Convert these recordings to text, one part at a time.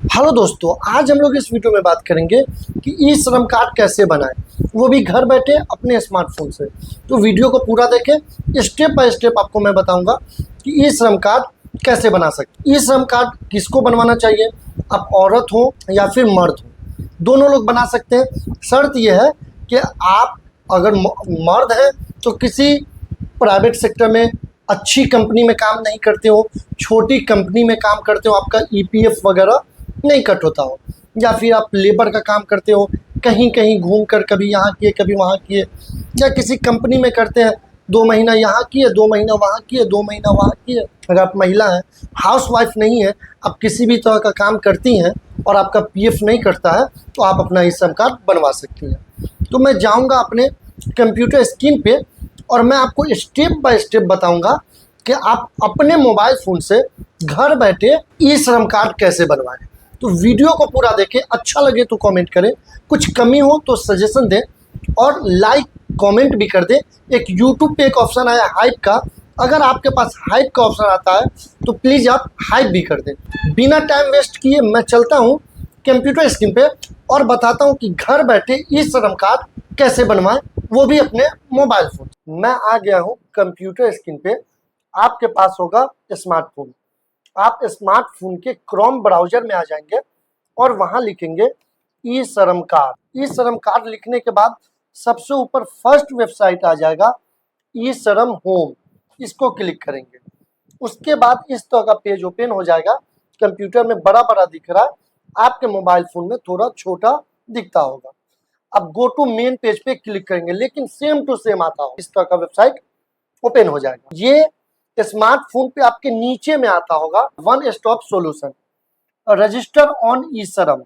Hello दोस्तों, आज हम लोग इस वीडियो में बात करेंगे कि ई श्रम कार्ड कैसे बनाएं, वो भी घर बैठे अपने स्मार्टफोन से। तो वीडियो को पूरा देखें, स्टेप बाय स्टेप आपको मैं बताऊंगा कि ई श्रम कार्ड कैसे बना सकते। ई श्रम कार्ड किसको बनवाना चाहिए, आप औरत हो या फिर मर्द हो, दोनों लोग बना सकते हैं। शर्त यह है कि आप अगर मर्द हैं तो किसी प्राइवेट सेक्टर में अच्छी कंपनी में काम नहीं करते हो, छोटी कंपनी में काम करते हो, आपका ईपीएफ वगैरह नहीं कट होता हो, या फिर आप लेबर का काम करते हो, कहीं कहीं घूम कर कभी यहाँ किए कभी वहाँ किए, या किसी कंपनी में करते हैं 2 महीना यहाँ किए 2 महीना वहाँ किए 2 महीना वहाँ किए। अगर आप महिला हैं, हाउस वाइफ नहीं है, आप किसी भी तरह का काम करती हैं और आपका पीएफ नहीं कटता है, तो आप अपना ई श्रम कार्ड बनवा सकती हैं। तो मैं जाऊँगा अपने कंप्यूटर स्क्रीन पे और मैं आपको स्टेप बाय स्टेप बताऊँगा कि आप अपने मोबाइल फ़ोन से घर बैठे ई श्रम कार्ड कैसे बनवाएं। तो वीडियो को पूरा देखें, अच्छा लगे तो कमेंट करें, कुछ कमी हो तो सजेशन दें और लाइक कमेंट भी कर दें। एक यूट्यूब पे एक ऑप्शन आया हाइप का, अगर आपके पास हाइप का ऑप्शन आता है तो प्लीज़ आप हाइप भी कर दें। बिना टाइम वेस्ट किए मैं चलता हूँ कंप्यूटर स्क्रीन पे और बताता हूँ कि घर बैठे ई श्रम कार्ड कैसे बनवाएं, वो भी अपने मोबाइल फ़ोन। मैं आ गया हूँ कंप्यूटर स्क्रीन पे। आपके पास होगा स्मार्टफोन, आप स्मार्टफोन के क्रोम ब्राउजर में आ जाएंगे और वहां लिखेंगे ई श्रम कार्ड। ई श्रम कार्ड लिखने के बाद सबसे ऊपर फर्स्ट वेबसाइट आ जाएगा ई श्रम होम, इसको क्लिक करेंगे। उसके बाद इस तरह का पेज ओपन हो जाएगा। कंप्यूटर में बड़ा बड़ा दिख रहा है, आपके मोबाइल फोन में थोड़ा छोटा दिखता होगा। अब गो टू मेन पेज पे क्लिक करेंगे, लेकिन सेम टू सेम आता हो, इस तरह का वेबसाइट ओपन हो जाएगा। ये स्मार्टफोन पे आपके नीचे में आता होगा one stop solution, register on e Shram.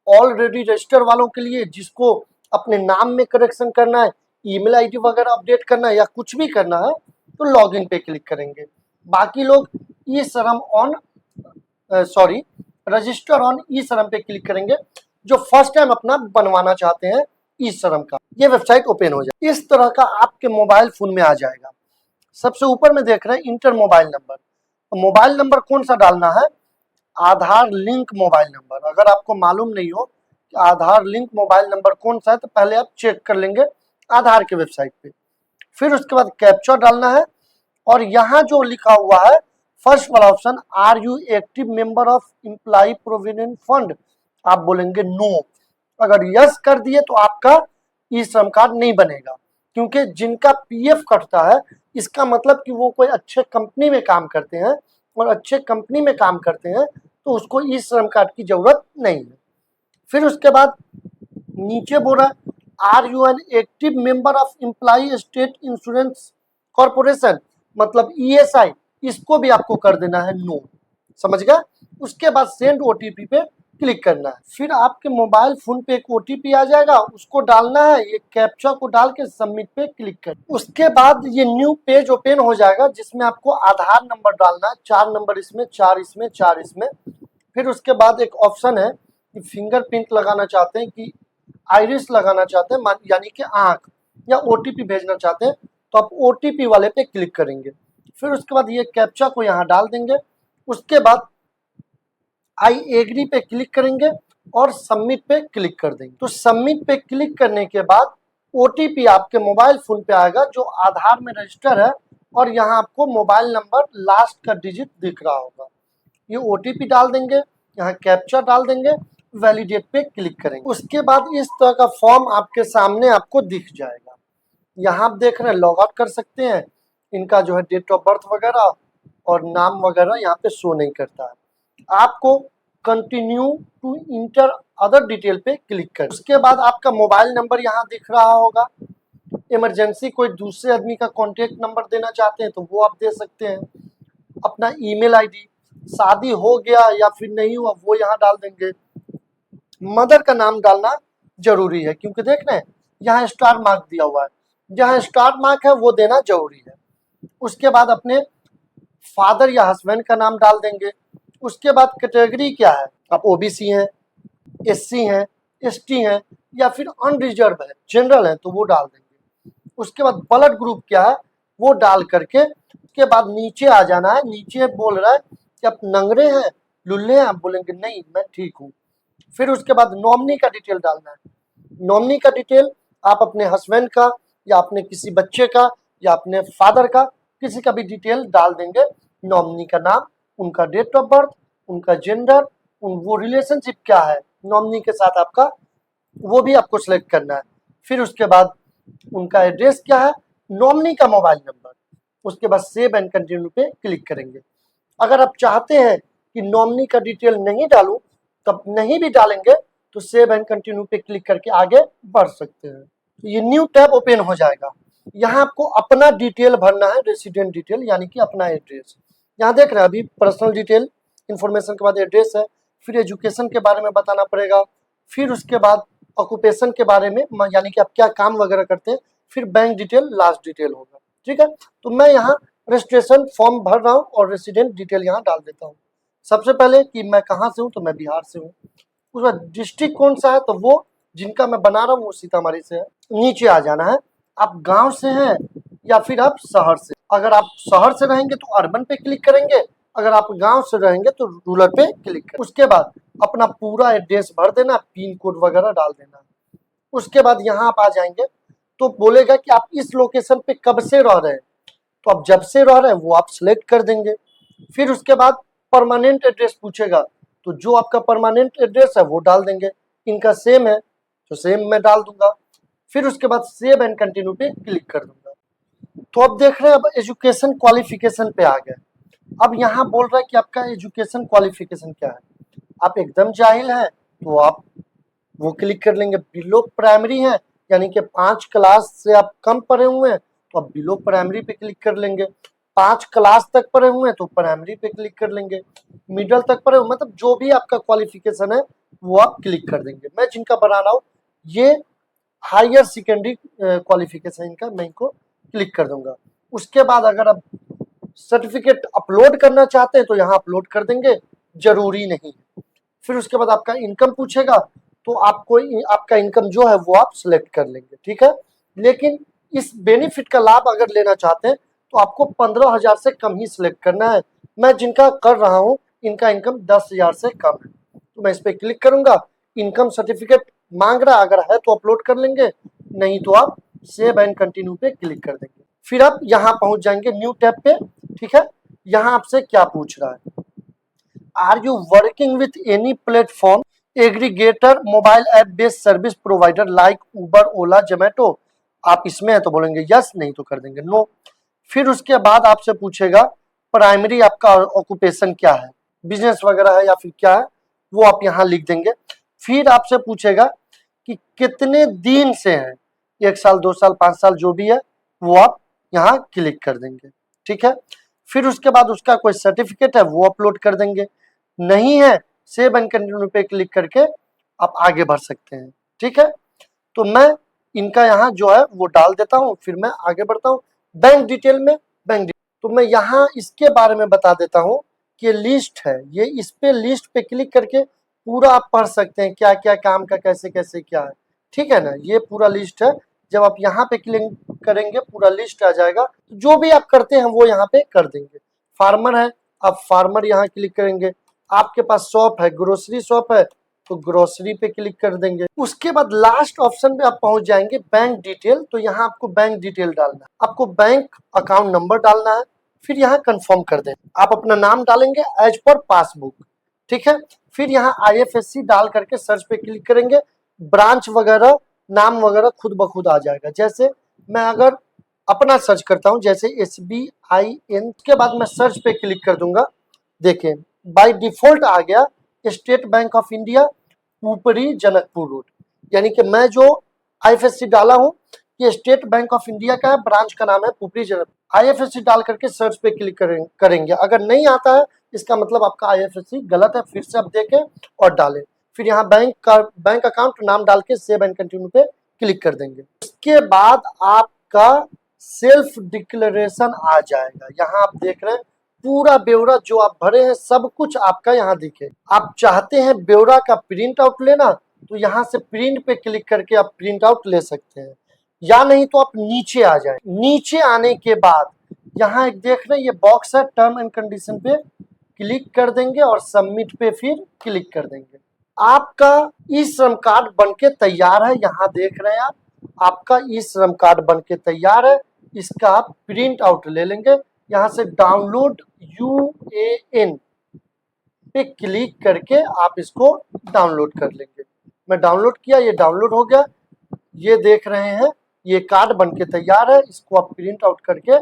Already register वालों के लिए, जिसको अपने नाम में करेक्शन करना है, ईमेल आईडी वगैरह अपडेट करना है या कुछ भी करना है, तो लॉगिन पे क्लिक करेंगे। बाकी लोग ई श्रम ऑन रजिस्टर ऑन ई श्रम पे क्लिक करेंगे, जो फर्स्ट टाइम अपना बनवाना चाहते हैं ई श्रम का। ये वेबसाइट ओपन हो जाए, इस तरह का आपके मोबाइल फोन में आ जाएगा। सबसे ऊपर में देख रहे हैं इंटर मोबाइल नंबर। तो मोबाइल नंबर कौन सा डालना है, आधार लिंक मोबाइल नंबर। अगर आपको मालूम नहीं हो कि आधार लिंक मोबाइल नंबर कौन सा है, तो पहले आप चेक कर लेंगे आधार के वेबसाइट पे। फिर उसके बाद कैप्चा डालना है और यहाँ जो लिखा हुआ है फर्स्ट वाला option, are you active member of employee provident fund, आप बोलेंगे नो। अगर यस कर दिए तो आपका ई श्रम कार्ड नहीं बनेगा, क्योंकि जिनका पीएफ कटता है, इसका मतलब कि वो कोई अच्छे कंपनी में काम करते हैं, और अच्छे कंपनी में काम करते हैं तो उसको ई श्रम कार्ड की जरूरत नहीं है। फिर उसके बाद नीचे बोल रहा है, are you an active member of employee state insurance corporation, मतलब ईएसआई, इसको भी आपको कर देना है नो। समझ गया। उसके बाद सेंड ओटीपी पे क्लिक करना है। फिर आपके मोबाइल फोन पे एक ओटीपी आ जाएगा, उसको डालना है। ये कैप्चा को डाल के सबमिट पे क्लिक कर। उसके बाद ये न्यू पेज ओपन हो जाएगा, जिसमें आपको आधार नंबर डालना है, 4 नंबर इसमें, 4 इसमें, 4 इसमें। फिर उसके बाद एक ऑप्शन है कि फिंगरप्रिंट लगाना चाहते हैं कि आइरिस लगाना चाहते हैं, यानी कि आंख, या ओटीपी भेजना चाहते हैं, तो आप ओटीपी वाले पे क्लिक करेंगे। फिर उसके बाद ये कैप्चा को यहाँ डाल देंगे। उसके बाद आई एग्री पे क्लिक करेंगे और सबमिट पे क्लिक कर देंगे। तो सबमिट पे क्लिक करने के बाद ओटीपी आपके मोबाइल फोन पे आएगा, जो आधार में रजिस्टर है, और यहाँ आपको मोबाइल नंबर लास्ट का डिजिट दिख रहा होगा। ये ओटीपी डाल देंगे, यहाँ कैप्चा डाल देंगे, वैलिडेट पे क्लिक करेंगे। उसके बाद इस तरह का फॉर्म आपके सामने आपको दिख जाएगा। यहाँ आप देख रहे हैं, लॉग आउट कर सकते हैं। इनका जो है डेट ऑफ बर्थ वगैरह और नाम वगैरह यहाँ पे शो नहीं करता है। आपको continue to enter other detail पे क्लिक करें। उसके बाद आपका मोबाइल नंबर यहाँ दिख रहा होगा। इमरजेंसी कोई दूसरे आदमी का कॉन्टेक्ट नंबर देना चाहते हैं तो वो आप दे सकते हैं। अपना ईमेल आईडी, शादी हो गया या फिर नहीं हुआ वो यहाँ डाल देंगे। मदर का नाम डालना जरूरी है, क्योंकि देख रहे हैं यहाँ स्टार मार्क दिया हुआ है, जहाँ स्टार मार्क है वो देना जरूरी है। उसके बाद अपने फादर या हस्बैंड का नाम डाल देंगे। उसके बाद कैटेगरी क्या है, आप ओबीसी हैं, एससी हैं, एसटी हैं, या फिर अनरिजर्व है, जनरल है, तो वो डाल देंगे। उसके बाद ब्लड ग्रुप क्या है वो डाल करके उसके बाद नीचे आ जाना है। नीचे बोल रहा है कि आप नंगरे हैं लुल्ले हैं, आप बोलेंगे नहीं मैं ठीक हूँ। फिर उसके बाद नॉमिनी का डिटेल डालना है। नॉमिनी का डिटेल आप अपने हस्बैंड का या अपने किसी बच्चे का या अपने फादर का किसी का भी डिटेल डाल देंगे। नॉमिनी का नाम, उनका डेट ऑफ बर्थ, उनका जेंडर, वो रिलेशनशिप क्या है नॉमिनी के साथ आपका, वो भी आपको सिलेक्ट करना है। फिर उसके बाद उनका एड्रेस क्या है, नॉमिनी का मोबाइल नंबर, उसके बाद सेव एंड कंटिन्यू पे क्लिक करेंगे। अगर आप चाहते हैं कि नॉमिनी का डिटेल नहीं डालूं, तब नहीं भी डालेंगे तो सेव एंड कंटिन्यू पे क्लिक करके आगे बढ़ सकते हैं। तो ये न्यू टैब ओपन हो जाएगा। यहाँ आपको अपना डिटेल भरना है, रेसिडेंट डिटेल यानी कि अपना एड्रेस। यहाँ देख रहे हैं अभी पर्सनल डिटेल इन्फॉर्मेशन के बाद एड्रेस है, फिर एजुकेशन के बारे में बताना पड़ेगा, फिर उसके बाद ऑक्यूपेशन के बारे में यानी कि आप क्या काम वगैरह करते हैं, फिर बैंक डिटेल लास्ट डिटेल होगा। ठीक है, तो मैं यहाँ रजिस्ट्रेशन फॉर्म भर रहा हूँ और रेसिडेंट डिटेल यहाँ डाल देता हूँ। सबसे पहले कि मैं कहाँ से हूँ, तो मैं बिहार से हूँ। उसके बाद डिस्ट्रिक्ट कौन सा है, तो वो जिनका मैं बना रहा हूँ वो सीतामढ़ी से है। नीचे आ जाना है, आप गांव से हैं या फिर आप शहर से। अगर आप शहर से रहेंगे तो अर्बन पे क्लिक करेंगे, अगर आप गांव से रहेंगे तो रूरल पे क्लिक करेंगे। उसके बाद अपना पूरा एड्रेस भर देना, पिन कोड वगैरह डाल देना। उसके बाद यहाँ आप आ जाएंगे तो बोलेगा कि आप इस लोकेशन पे कब से रह रहे हैं, तो आप जब से रह रहे हैं वो आप सिलेक्ट कर देंगे। फिर उसके बाद परमानेंट एड्रेस पूछेगा, तो जो आपका परमानेंट एड्रेस है वो डाल देंगे। इनका सेम है तो सेम मैं डाल दूंगा। फिर उसके बाद सेव एंड कंटिन्यू पे क्लिक कर दूंगा। तो अब देख रहे हैं अब एजुकेशन क्वालिफिकेशन पे आ गए। अब यहाँ बोल रहा है कि आपका एजुकेशन क्वालिफिकेशन क्या है। आप एकदम जाहिल हैं तो आप वो क्लिक कर लेंगे। बिलो प्राइमरी है यानी कि 5 क्लास से आप कम पढ़े हुए हैं तो आप बिलो प्राइमरी पे क्लिक कर लेंगे। 5 क्लास तक पढ़े हुए हैं तो प्राइमरी पे क्लिक कर लेंगे। मिडिल तक पढ़े हुए मतलब जो भी आपका क्वालिफिकेशन है वो आप क्लिक कर देंगे। मैं जिनका बना रहा हूँ ये हायर सेकेंडरी क्वालिफिकेशन इनका, मैं इनको क्लिक कर दूंगा। उसके बाद अगर आप सर्टिफिकेट अपलोड करना चाहते हैं तो यहाँ अपलोड कर देंगे, जरूरी नहीं है। फिर उसके बाद आपका इनकम पूछेगा तो आपको आपका इनकम जो है वो आप सिलेक्ट कर लेंगे। ठीक है, लेकिन इस बेनिफिट का लाभ अगर लेना चाहते हैं तो आपको 15,000 से कम ही सिलेक्ट करना है। मैं जिनका कर रहा हूँ इनका इनकम 10,000 से कम है, तो मैं इस पर क्लिक करूंगा। इनकम सर्टिफिकेट मांग रहा, अगर है तो अपलोड कर लेंगे, नहीं तो आप सेव एंड कंटिन्यू पे क्लिक कर देंगे। फिर आप यहाँ पहुंच जाएंगे न्यू टैब पे। ठीक है, यहाँ आपसे क्या पूछ रहा है, are you working with any platform aggregator mobile app based service provider like Uber Ola Zomato. आप इसमें है तो बोलेंगे यस, नहीं तो कर देंगे नो। फिर उसके बाद आपसे पूछेगा प्राइमरी आपका ऑक्यूपेशन क्या है, बिजनेस वगैरह है या फिर क्या है, वो आप यहाँ लिख देंगे। फिर आपसे पूछेगा कि कितने दिन से है, 1 साल 2 साल 5 साल जो भी है वो आप यहाँ क्लिक कर देंगे। ठीक है, फिर उसके बाद उसका कोई सर्टिफिकेट है वो अपलोड कर देंगे, नहीं है सेव एंड कंटिन्यू पे क्लिक करके आप आगे बढ़ सकते हैं। ठीक है, तो मैं इनका यहाँ जो है वो डाल देता हूँ, फिर मैं आगे बढ़ता हूँ। बैंक डिटेल में तो मैं यहाँ इसके बारे में बता देता हूँ कि लिस्ट है ये, इस पे लिस्ट पे क्लिक करके पूरा आप पढ़ सकते हैं क्या क्या काम का कैसे कैसे क्या है। ठीक है ना, ये पूरा लिस्ट है। जब आप यहाँ पे क्लिक करेंगे पूरा लिस्ट आ जाएगा, जो भी आप करते हैं वो यहाँ पे कर देंगे। फार्मर है, आप फार्मर यहाँ क्लिक करेंगे। आपके पास शॉप है, ग्रोसरी शॉप है तो ग्रोसरी पे क्लिक कर देंगे। उसके बाद लास्ट ऑप्शन पे आप पहुंच जाएंगे बैंक डिटेल, तो यहाँ आपको बैंक डिटेल डालना है, आपको बैंक अकाउंट नंबर डालना है, फिर यहाँ कंफर्म कर दें। आप अपना नाम डालेंगे एज पर पासबुक। ठीक है, फिर यहाँ IFSC डाल करके सर्च पे क्लिक करेंगे, ब्रांच वगैरह नाम वगैरह खुद ब खुद आ जाएगा। जैसे मैं अगर अपना सर्च करता हूँ जैसे SBIN के बाद मैं सर्च पे क्लिक कर दूंगा, देखिए बाय डिफॉल्ट आ गया स्टेट बैंक ऑफ इंडिया ऊपरी जनकपुर रोड, यानी कि मैं जो IFSC डाला हूँ ये स्टेट बैंक ऑफ इंडिया का है, ब्रांच का नाम है ऊपरी जनकपुर। IFSC डाल करके सर्च पे क्लिक करेंगे। अगर नहीं आता है इसका मतलब आपका IFSC गलत है, फिर से आप देखें और डालें। फिर यहाँ बैंक अकाउंट नाम डाल के सेव एंड कंटिन्यू पे क्लिक कर देंगे। उसके बाद आपका सेल्फ डिक्लेरेशन आ जाएगा। यहाँ आप देख रहे हैं पूरा ब्यौरा जो आप भरे हैं सब कुछ आपका यहाँ दिखे। आप चाहते हैं ब्यौरा का प्रिंट आउट लेना तो यहाँ से प्रिंट पे क्लिक करके आप प्रिंट आउट ले सकते हैं, या नहीं तो आप नीचे आ जाए। नीचे आने के बाद यहाँ एक देख रहे हैं ये बॉक्स है टर्म एंड कंडीशन पे क्लिक कर देंगे और सबमिट पे फिर क्लिक कर देंगे। आपका ई श्रम कार्ड बनके तैयार है। यहाँ देख रहे हैं आप, आपका ई श्रम कार्ड बनके तैयार है। इसका आप प्रिंट आउट ले लेंगे। यहाँ से डाउनलोड UAN पे क्लिक करके आप इसको डाउनलोड कर लेंगे। मैं डाउनलोड किया, ये डाउनलोड हो गया। ये देख रहे हैं, ये कार्ड बनके तैयार है। इसको आप प्रिंट आउट करके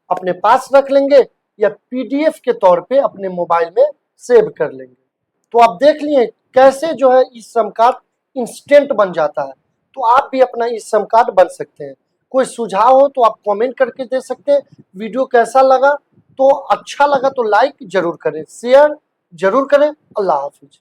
अपने पास रख लेंगे या PDF के तौर पे अपने मोबाइल में सेव कर लेंगे। तो आप देख लिए कैसे जो है ई श्रम कार्ड इंस्टेंट बन जाता है। तो आप भी अपना ई श्रम कार्ड बन सकते हैं। कोई सुझाव हो तो आप कमेंट करके दे सकते हैं। वीडियो कैसा लगा, तो अच्छा लगा तो लाइक जरूर करें, शेयर जरूर करें। अल्लाह हाफिज।